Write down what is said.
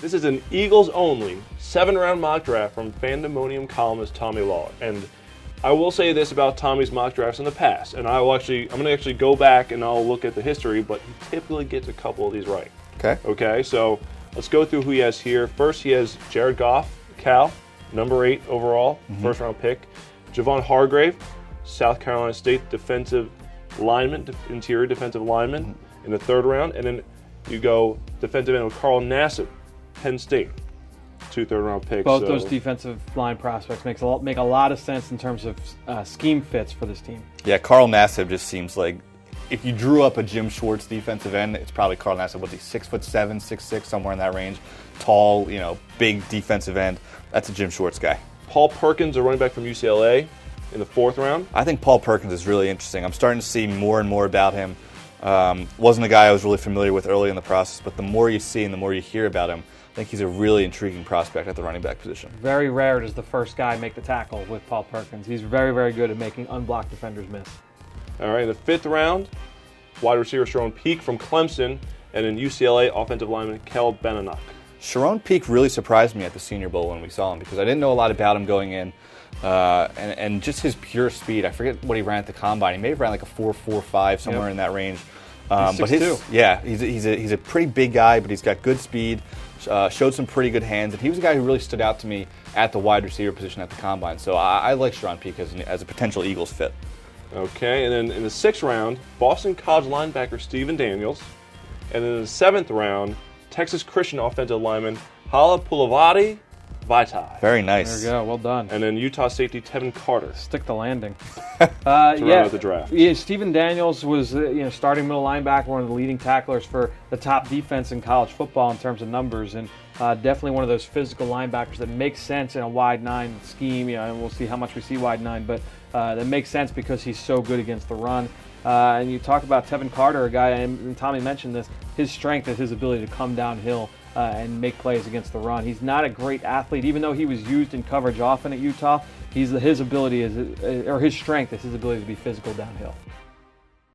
This is an Eagles only 7-round mock draft from Fan-demonium columnist Tommy Lawlor. And I will say this about Tommy's mock drafts in the past, and I'm going to actually go back and I'll look at the history, but he typically gets a couple of these right. Okay, so let's go through who he has here. First, he has Jared Goff, Cal, number 8 overall, first-round pick. Javon Hargrave, South Carolina State defensive lineman, interior defensive lineman in the 3rd round. And then you go defensive end with Carl Nassib, Penn State, 2 third-round picks. Both those defensive line prospects make a lot of sense in terms of scheme fits for this team. Yeah, Carl Nassib just seems like if you drew up a Jim Schwartz defensive end, it's probably Carl Nassib. What's he, 6'7", 6'6", somewhere in that range. Tall, big defensive end. That's a Jim Schwartz guy. Paul Perkins, a running back from UCLA, in the 4th round. I think Paul Perkins is really interesting. I'm starting to see more and more about him. Wasn't a guy I was really familiar with early in the process, but the more you see and the more you hear about him, I think he's a really intriguing prospect at the running back position. Very rare does the first guy make the tackle with Paul Perkins. He's very, very good at making unblocked defenders miss. All right, in the 5th round, wide receiver Sharon Peak from Clemson, and in UCLA, offensive lineman Kel Beninock. Sharon Peak really surprised me at the Senior Bowl when we saw him because I didn't know a lot about him going in. And just his pure speed. I forget what he ran at the combine. He may have ran like a 4.45 somewhere in that range. He's 6'2". He's a pretty big guy, but he's got good speed. Showed some pretty good hands, and he was a guy who really stood out to me at the wide receiver position at the combine. So I like Sharon Peak as a potential Eagles fit. Okay, and then in the 6th round, Boston College linebacker Stephen Daniels, and then in the 7th round, Texas Christian offensive lineman Hala Pulavati Vaitai. Very nice. There we go. Well done. And then Utah safety Tevin Carter. Stick the landing. To round out the draft. Yeah, Stephen Daniels was starting middle linebacker, one of the leading tacklers for the top defense in college football in terms of numbers, and definitely one of those physical linebackers that makes sense in a wide 9 scheme. And we'll see how much we see wide 9, but that makes sense because he's so good against the run. And you talk about Tevin Carter, a guy, and Tommy mentioned this, his strength is his ability to come downhill and make plays against the run. He's not a great athlete, even though he was used in coverage often at Utah. His strength is his ability to be physical downhill.